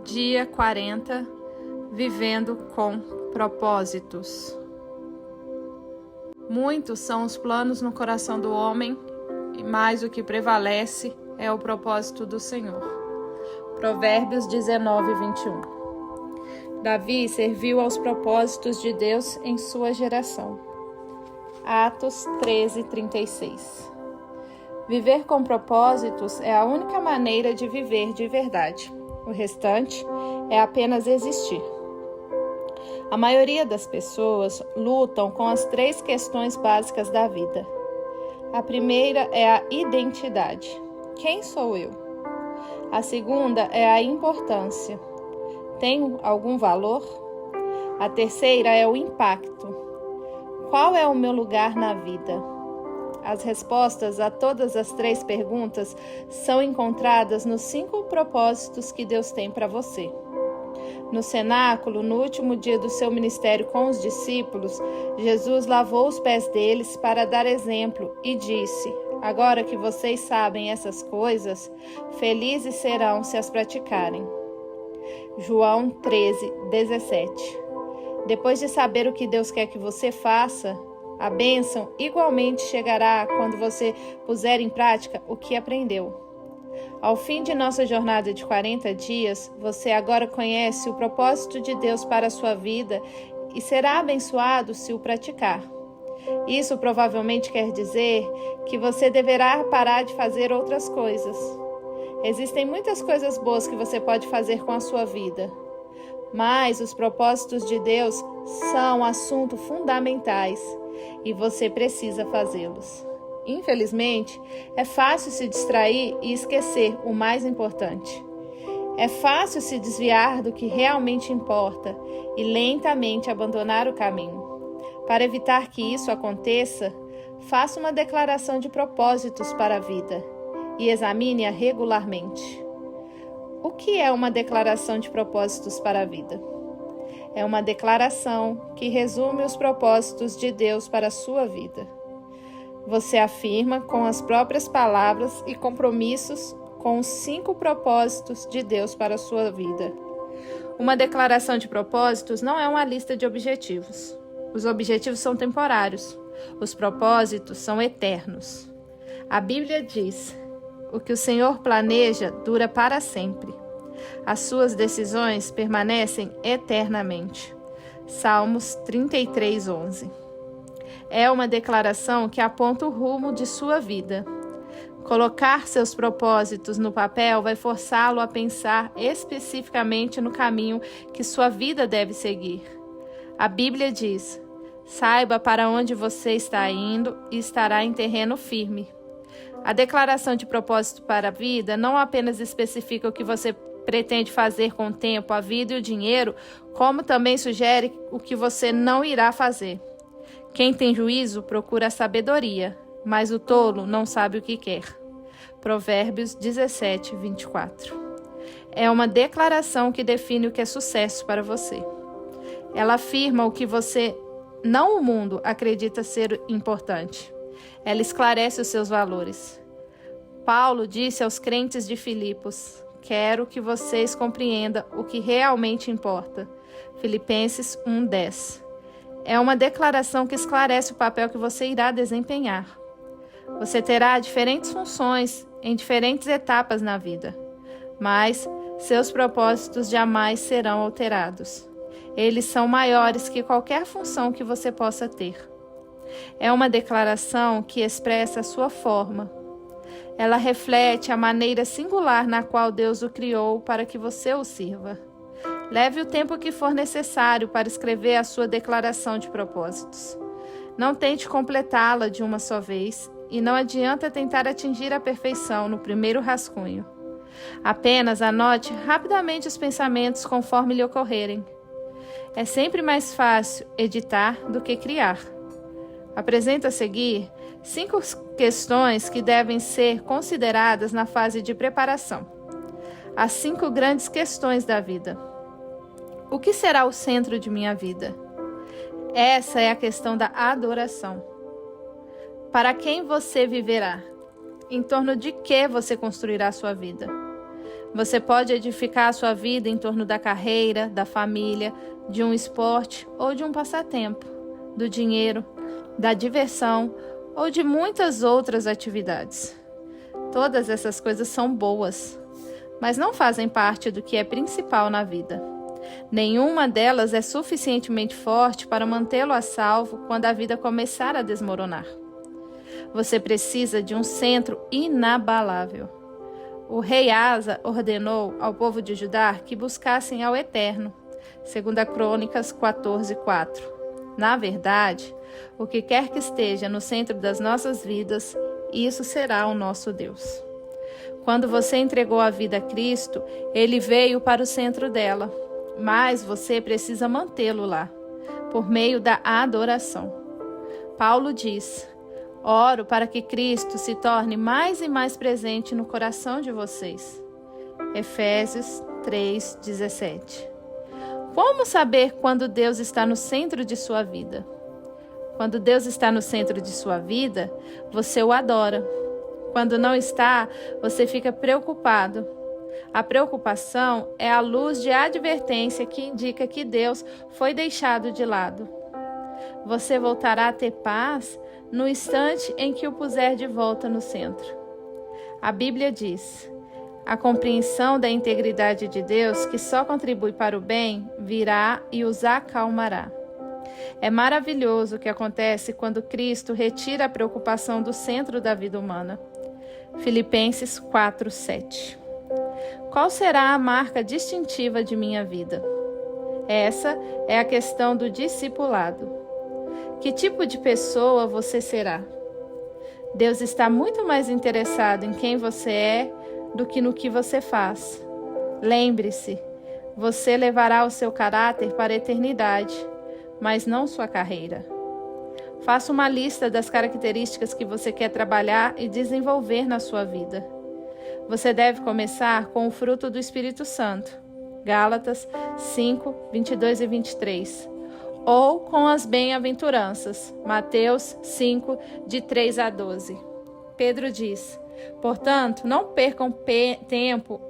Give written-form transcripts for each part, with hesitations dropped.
Dia 40, vivendo com propósitos. Muitos são os planos no coração do homem, e mais o que prevalece é o propósito do Senhor. Provérbios 19, 21. Davi serviu aos propósitos de Deus em sua geração. Atos 13, 36. Viver com propósitos é a única maneira de viver de verdade. O restante é apenas existir. A maioria das pessoas lutam com as 3 questões básicas da vida. A primeira é a identidade. Quem sou eu? A segunda é a importância. Tenho algum valor? A terceira é o impacto. Qual é o meu lugar na vida? As respostas a todas as 3 perguntas são encontradas nos 5 propósitos que Deus tem para você. No cenáculo, no último dia do seu ministério com os discípulos, Jesus lavou os pés deles para dar exemplo e disse: agora que vocês sabem essas coisas, felizes serão se as praticarem. João 13, 17. Depois de saber o que Deus quer que você faça, a bênção igualmente chegará quando você puser em prática o que aprendeu. Ao fim de nossa jornada de 40 dias, você agora conhece o propósito de Deus para a sua vida e será abençoado se o praticar. Isso provavelmente quer dizer que você deverá parar de fazer outras coisas. Existem muitas coisas boas que você pode fazer com a sua vida, mas os propósitos de Deus são assuntos fundamentais e você precisa fazê-los. Infelizmente, é fácil se distrair e esquecer o mais importante. É fácil se desviar do que realmente importa e lentamente abandonar o caminho. Para evitar que isso aconteça, faça uma declaração de propósitos para a vida e examine-a regularmente. O que é uma declaração de propósitos para a vida? É uma declaração que resume os propósitos de Deus para a sua vida. Você afirma com as próprias palavras e compromissos com os 5 propósitos de Deus para a sua vida. Uma declaração de propósitos não é uma lista de objetivos. Os objetivos são temporários. Os propósitos são eternos. A Bíblia diz: o que o Senhor planeja dura para sempre. As suas decisões permanecem eternamente. Salmos 33, 11. É uma declaração que aponta o rumo de sua vida. Colocar seus propósitos no papel vai forçá-lo a pensar especificamente no caminho que sua vida deve seguir. A Bíblia diz: saiba para onde você está indo e estará em terreno firme. A declaração de propósito para a vida não apenas especifica o que você pretende fazer com o tempo, a vida e o dinheiro, como também sugere o que você não irá fazer. Quem tem juízo procura a sabedoria, mas o tolo não sabe o que quer. Provérbios 17, 24. É uma declaração que define o que é sucesso para você. Ela afirma o que você, não o mundo, acredita ser importante. Ela esclarece os seus valores. Paulo disse aos crentes de Filipos: quero que vocês compreendam o que realmente importa. Filipenses 1:10. É uma declaração que esclarece o papel que você irá desempenhar. Você terá diferentes funções em diferentes etapas na vida, mas seus propósitos jamais serão alterados. Eles são maiores que qualquer função que você possa ter. É uma declaração que expressa a sua forma. Ela reflete a maneira singular na qual Deus o criou para que você o sirva. Leve o tempo que for necessário para escrever a sua declaração de propósitos. Não tente completá-la de uma só vez e não adianta tentar atingir a perfeição no primeiro rascunho. Apenas anote rapidamente os pensamentos conforme lhe ocorrerem. É sempre mais fácil editar do que criar. Apresento a seguir 5 questões que devem ser consideradas na fase de preparação. As 5 grandes questões da vida. O que será o centro de minha vida? Essa é a questão da adoração. Para quem você viverá? Em torno de que você construirá sua vida? Você pode edificar a sua vida em torno da carreira, da família, de um esporte ou de um passatempo, do dinheiro, da diversão ou de muitas outras atividades. Todas essas coisas são boas, mas não fazem parte do que é principal na vida. Nenhuma delas é suficientemente forte para mantê-lo a salvo quando a vida começar a desmoronar. Você precisa de um centro inabalável. O rei Asa ordenou ao povo de Judá que buscassem ao Eterno, 2 Crônicas 14:4. Na verdade, o que quer que esteja no centro das nossas vidas, isso será o nosso Deus. Quando você entregou a vida a Cristo, Ele veio para o centro dela, mas você precisa mantê-lo lá, por meio da adoração. Paulo diz: oro para que Cristo se torne mais e mais presente no coração de vocês. Efésios 3:17. Como saber quando Deus está no centro de sua vida? Quando Deus está no centro de sua vida, você o adora. Quando não está, você fica preocupado. A preocupação é a luz de advertência que indica que Deus foi deixado de lado. Você voltará a ter paz no instante em que o puser de volta no centro. A Bíblia diz: a compreensão da integridade de Deus, que só contribui para o bem, virá e os acalmará. É maravilhoso o que acontece quando Cristo retira a preocupação do centro da vida humana. Filipenses 4:7. Qual será a marca distintiva de minha vida? Essa é a questão do discipulado. Que tipo de pessoa você será? Deus está muito mais interessado em quem você é do que no que você faz. Lembre-se, você levará o seu caráter para a eternidade, mas não sua carreira. Faça uma lista das características que você quer trabalhar e desenvolver na sua vida. Você deve começar com o fruto do Espírito Santo, Gálatas 5:22 e 23, ou com as bem-aventuranças, Mateus 5, de 3 a 12. Pedro diz: portanto, não percam tempo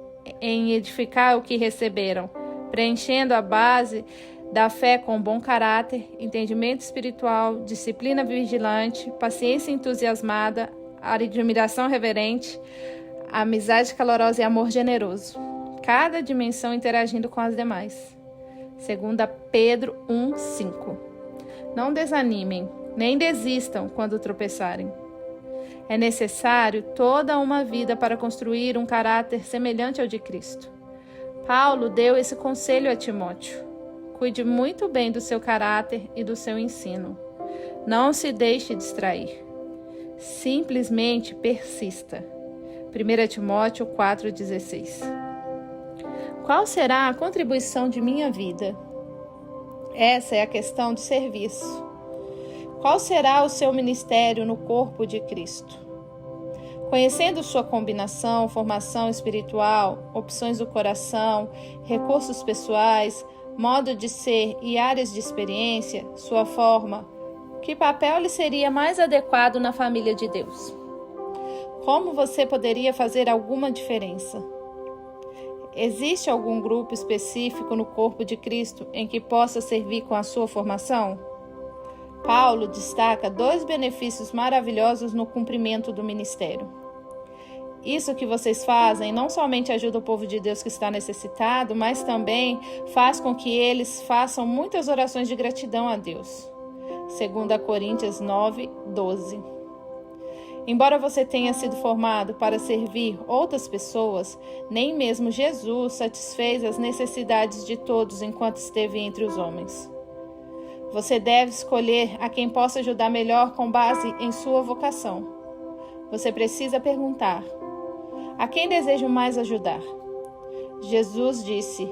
em edificar o que receberam, preenchendo a base da fé com bom caráter, entendimento espiritual, disciplina vigilante, paciência entusiasmada, admiração reverente, amizade calorosa e amor generoso. Cada dimensão interagindo com as demais. 2 Pedro 1:5. Não desanimem, nem desistam quando tropeçarem. É necessário toda uma vida para construir um caráter semelhante ao de Cristo. Paulo deu esse conselho a Timóteo: cuide muito bem do seu caráter e do seu ensino. Não se deixe distrair. Simplesmente persista. 1 Timóteo 4:16. Qual será a contribuição de minha vida? Essa é a questão do serviço. Qual será o seu ministério no corpo de Cristo? Conhecendo sua combinação, formação espiritual, opções do coração, recursos pessoais, modo de ser e áreas de experiência, sua forma, que papel lhe seria mais adequado na família de Deus? Como você poderia fazer alguma diferença? Existe algum grupo específico no corpo de Cristo em que possa servir com a sua formação? Paulo destaca 2 benefícios maravilhosos no cumprimento do ministério. Isso que vocês fazem não somente ajuda o povo de Deus que está necessitado, mas também faz com que eles façam muitas orações de gratidão a Deus. 2 Coríntios 9:12. Embora você tenha sido formado para servir outras pessoas, nem mesmo Jesus satisfez as necessidades de todos enquanto esteve entre os homens. Você deve escolher a quem possa ajudar melhor com base em sua vocação. Você precisa perguntar: a quem desejo mais ajudar? Jesus disse: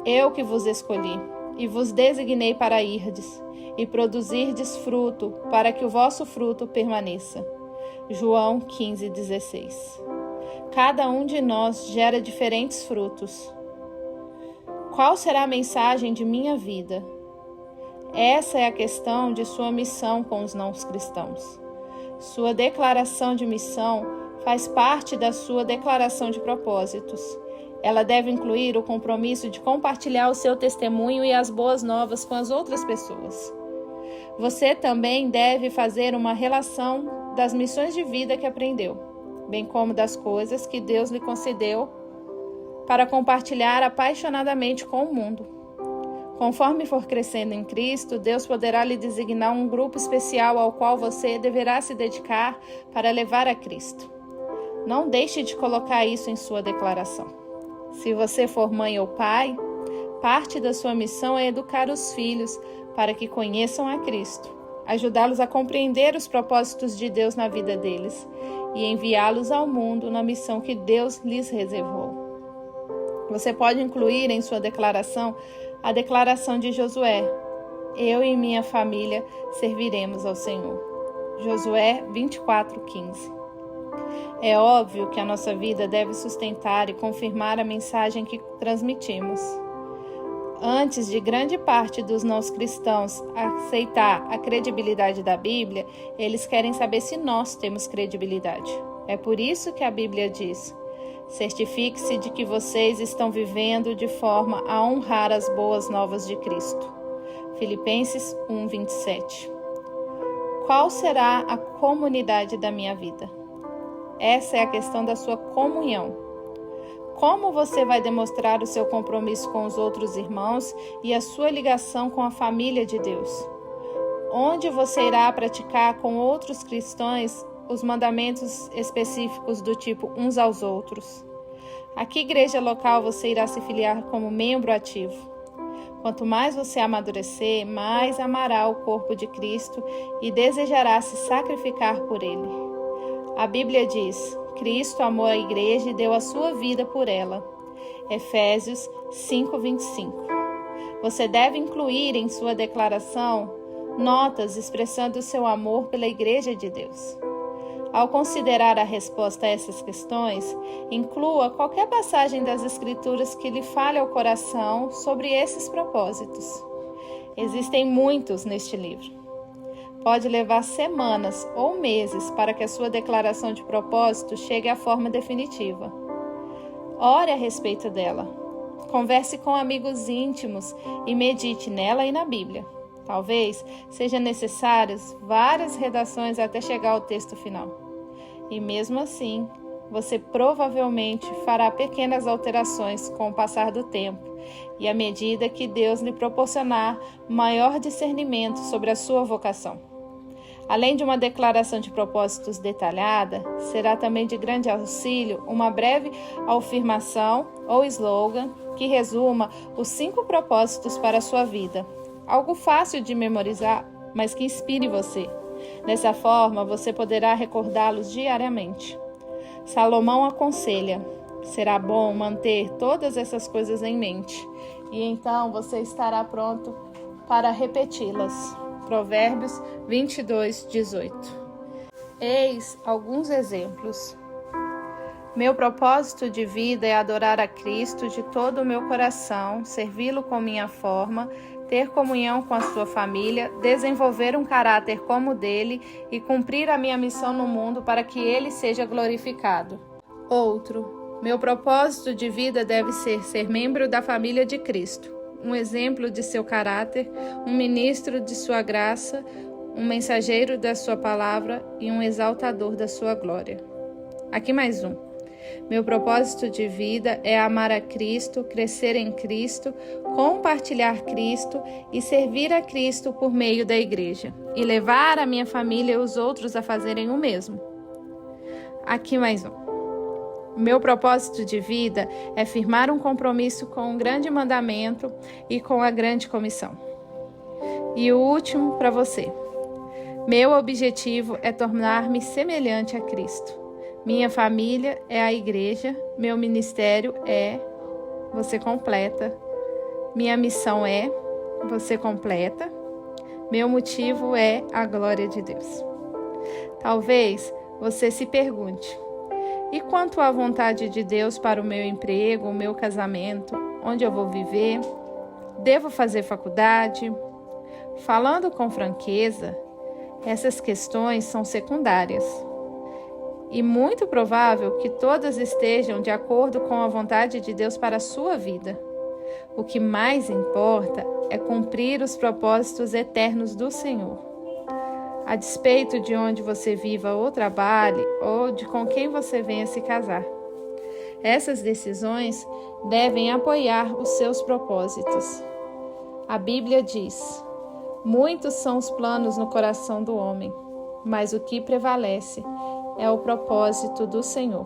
eu que vos escolhi, e vos designei para irdes, e produzirdes fruto, para que o vosso fruto permaneça. João 15:16. Cada um de nós gera diferentes frutos. Qual será a mensagem de minha vida? Essa é a questão de sua missão com os não cristãos. Sua declaração de missão faz parte da sua declaração de propósitos. Ela deve incluir o compromisso de compartilhar o seu testemunho e as boas novas com as outras pessoas. Você também deve fazer uma relação das missões de vida que aprendeu, bem como das coisas que Deus lhe concedeu para compartilhar apaixonadamente com o mundo. Conforme for crescendo em Cristo, Deus poderá lhe designar um grupo especial ao qual você deverá se dedicar para levar a Cristo. Não deixe de colocar isso em sua declaração. Se você for mãe ou pai, parte da sua missão é educar os filhos para que conheçam a Cristo, ajudá-los a compreender os propósitos de Deus na vida deles e enviá-los ao mundo na missão que Deus lhes reservou. Você pode incluir em sua declaração a declaração de Josué: eu e minha família serviremos ao Senhor. Josué 24:15. É óbvio que a nossa vida deve sustentar e confirmar a mensagem que transmitimos. Antes de grande parte dos não cristãos aceitar a credibilidade da Bíblia, eles querem saber se nós temos credibilidade. É por isso que a Bíblia diz: certifique-se de que vocês estão vivendo de forma a honrar as boas novas de Cristo. Filipenses 1:27. Qual será a comunidade da minha vida? Essa é a questão da sua comunhão. Como você vai demonstrar o seu compromisso com os outros irmãos e a sua ligação com a família de Deus? Onde você irá praticar com outros cristãos os mandamentos específicos do tipo uns aos outros? A que igreja local você irá se filiar como membro ativo? Quanto mais você amadurecer, mais amará o corpo de Cristo e desejará se sacrificar por ele. A Bíblia diz: Cristo amou a igreja e deu a sua vida por ela. Efésios 5:25. Você deve incluir em sua declaração notas expressando o seu amor pela igreja de Deus. Ao considerar a resposta a essas questões, inclua qualquer passagem das Escrituras que lhe fale ao coração sobre esses propósitos. Existem muitos neste livro. Pode levar semanas ou meses para que a sua declaração de propósito chegue à forma definitiva. Ore a respeito dela. Converse com amigos íntimos e medite nela e na Bíblia. Talvez sejam necessárias várias redações até chegar ao texto final. E mesmo assim, você provavelmente fará pequenas alterações com o passar do tempo e à medida que Deus lhe proporcionar maior discernimento sobre a sua vocação. Além de uma declaração de propósitos detalhada, será também de grande auxílio uma breve afirmação ou slogan que resuma os 5 propósitos para a sua vida. Algo fácil de memorizar, mas que inspire você. Dessa forma, você poderá recordá-los diariamente. Salomão aconselha: será bom manter todas essas coisas em mente, e então você estará pronto para repeti-las. Provérbios 22:18. Eis alguns exemplos. Meu propósito de vida é adorar a Cristo de todo o meu coração, servi-lo com minha forma, ter comunhão com a sua família, desenvolver um caráter como o dele e cumprir a minha missão no mundo para que ele seja glorificado. Outro. Meu propósito de vida deve ser membro da família de Cristo. Um exemplo de seu caráter, um ministro de sua graça, um mensageiro da sua palavra e um exaltador da sua glória. Aqui mais um. Meu propósito de vida é amar a Cristo, crescer em Cristo, compartilhar Cristo e servir a Cristo por meio da igreja, e levar a minha família e os outros a fazerem o mesmo. Aqui mais um. Meu propósito de vida é firmar um compromisso com o grande mandamento e com a grande comissão. E o último para você. Meu objetivo é tornar-me semelhante a Cristo. Minha família é a igreja, meu ministério é, você completa. Minha missão é, você completa. Meu motivo é a glória de Deus. Talvez você se pergunte: e quanto à vontade de Deus para o meu emprego, o meu casamento, onde eu vou viver? Devo fazer faculdade? Falando com franqueza, essas questões são secundárias. e muito provável que todas estejam de acordo com a vontade de Deus para a sua vida. O que mais importa é cumprir os propósitos eternos do Senhor. A despeito de onde você viva ou trabalhe, ou de com quem você venha se casar. Essas decisões devem apoiar os seus propósitos. A Bíblia diz: muitos são os planos no coração do homem, mas o que prevalece é o propósito do Senhor.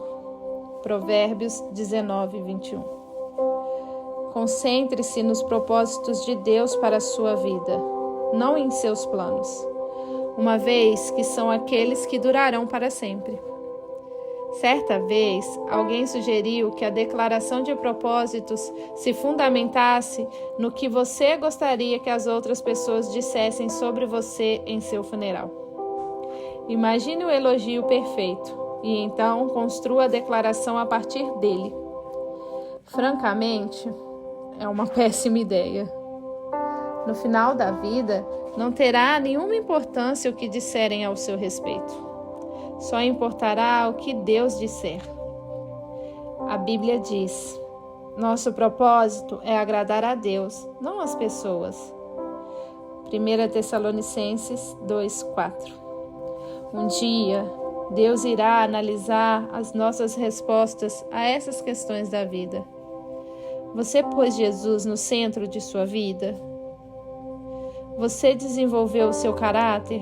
Provérbios 19, 21. Concentre-se nos propósitos de Deus para a sua vida, não em seus planos, uma vez que são aqueles que durarão para sempre. Certa vez, alguém sugeriu que a declaração de propósitos se fundamentasse no que você gostaria que as outras pessoas dissessem sobre você em seu funeral. Imagine o elogio perfeito e então construa a declaração a partir dele. Francamente, é uma péssima ideia. No final da vida, não terá nenhuma importância o que disserem ao seu respeito. Só importará o que Deus disser. A Bíblia diz: nosso propósito é agradar a Deus, não as pessoas. 1 Tessalonicenses 2:4. Um dia, Deus irá analisar as nossas respostas a essas questões da vida. Você pôs Jesus no centro de sua vida? Você desenvolveu o seu caráter?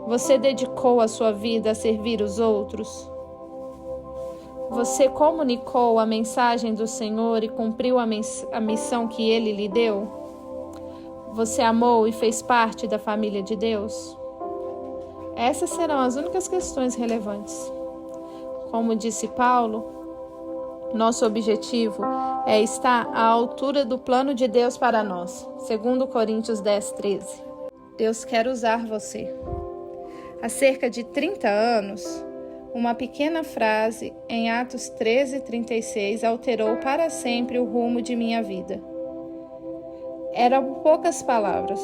Você dedicou a sua vida a servir os outros? Você comunicou a mensagem do Senhor e cumpriu a missão que Ele lhe deu? Você amou e fez parte da família de Deus? Essas serão as únicas questões relevantes. Como disse Paulo, nosso objetivo é estar à altura do plano de Deus para nós. 2 Coríntios 10:13. Deus quer usar você. Há cerca de 30 anos, uma pequena frase em Atos 13:36 alterou para sempre o rumo de minha vida. Eram poucas palavras,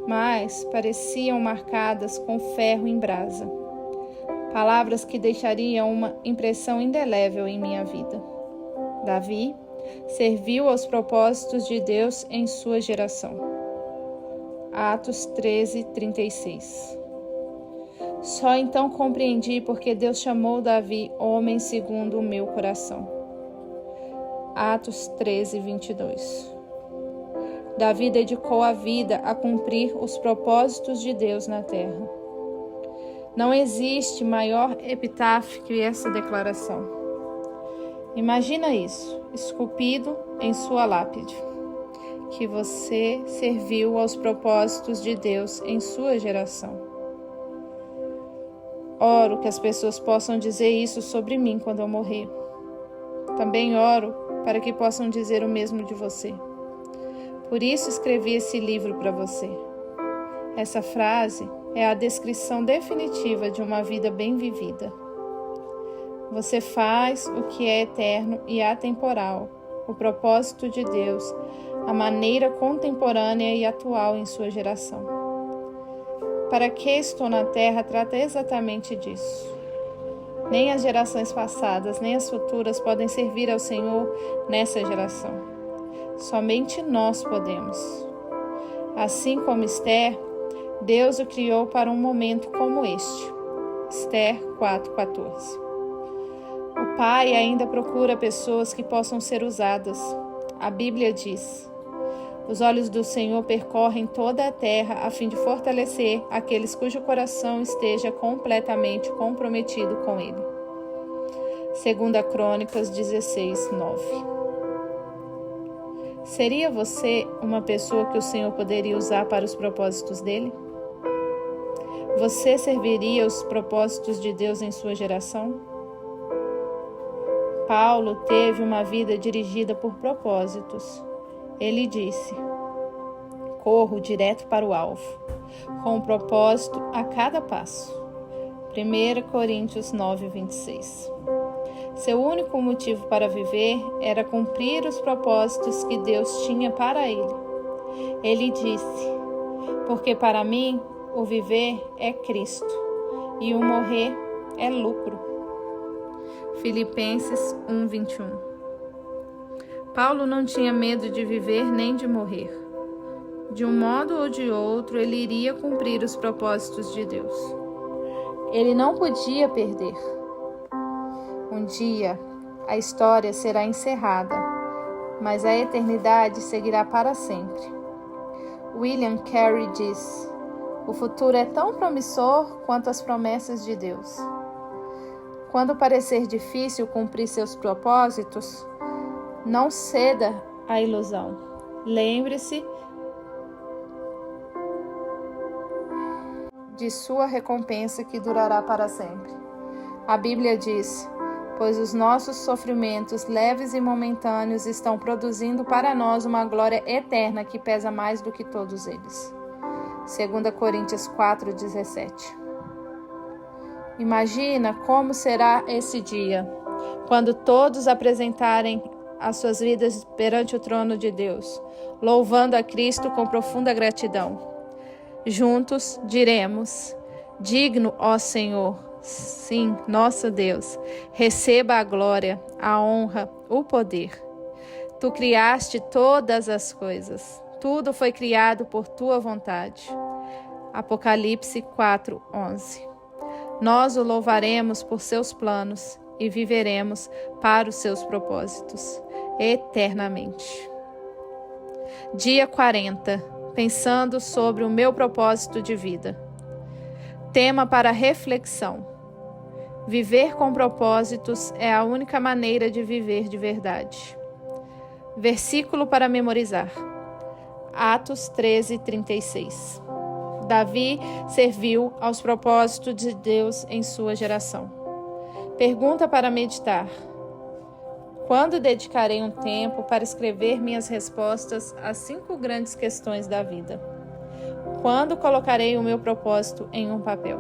mas pareciam marcadas com ferro em brasa. Palavras que deixariam uma impressão indelével em minha vida. Davi serviu aos propósitos de Deus em sua geração. Atos 13:36. Só então compreendi porque Deus chamou Davi homem segundo o meu coração. Atos 13:22. Davi dedicou a vida a cumprir os propósitos de Deus na terra. Não existe maior epitáfio que essa declaração. Imagina isso, esculpido em sua lápide, que você serviu aos propósitos de Deus em sua geração. Oro que as pessoas possam dizer isso sobre mim quando eu morrer. Também oro para que possam dizer o mesmo de você. Por isso escrevi esse livro para você. Essa frase é a descrição definitiva de uma vida bem vivida. Você faz o que é eterno e atemporal, o propósito de Deus, a maneira contemporânea e atual em sua geração. Para que estou na Terra trata exatamente disso. Nem as gerações passadas, nem as futuras podem servir ao Senhor nessa geração. Somente nós podemos. Assim como Esther, Deus o criou para um momento como este. Esther 4:14. O Pai ainda procura pessoas que possam ser usadas. A Bíblia diz: os olhos do Senhor percorrem toda a terra a fim de fortalecer aqueles cujo coração esteja completamente comprometido com Ele. 2 Crônicas 16:9. Seria você uma pessoa que o Senhor poderia usar para os propósitos dele? Você serviria os propósitos de Deus em sua geração? Paulo teve uma vida dirigida por propósitos. Ele disse: corro direto para o alvo, com um propósito a cada passo. 1 Coríntios 9:26. Seu único motivo para viver era cumprir os propósitos que Deus tinha para ele. Ele disse: porque para mim o viver é Cristo e o morrer é lucro. Filipenses 1:21. Paulo não tinha medo de viver nem de morrer. De um modo ou de outro, ele iria cumprir os propósitos de Deus. Ele não podia perder. Um dia, a história será encerrada, mas a eternidade seguirá para sempre. William Carey diz: o futuro é tão promissor quanto as promessas de Deus. Quando parecer difícil cumprir seus propósitos, não ceda à ilusão. Lembre-se de sua recompensa que durará para sempre. A Bíblia diz: pois os nossos sofrimentos leves e momentâneos estão produzindo para nós uma glória eterna que pesa mais do que todos eles. 2 Coríntios 4:17. Imagina como será esse dia, quando todos apresentarem as suas vidas perante o trono de Deus, louvando a Cristo com profunda gratidão. Juntos diremos: digno, ó Senhor, sim, nosso Deus, receba a glória, a honra, o poder. Tu criaste todas as coisas, tudo foi criado por tua vontade. Apocalipse 4:11. Nós o louvaremos por seus planos e viveremos para os seus propósitos, eternamente. Dia 40. Pensando sobre o meu propósito de vida. Tema para reflexão: viver com propósitos é a única maneira de viver de verdade. Versículo para memorizar: Atos 13:36. Davi serviu aos propósitos de Deus em sua geração. Pergunta para meditar: quando dedicarei um tempo para escrever minhas respostas às 5 grandes questões da vida? Quando colocarei o meu propósito em um papel?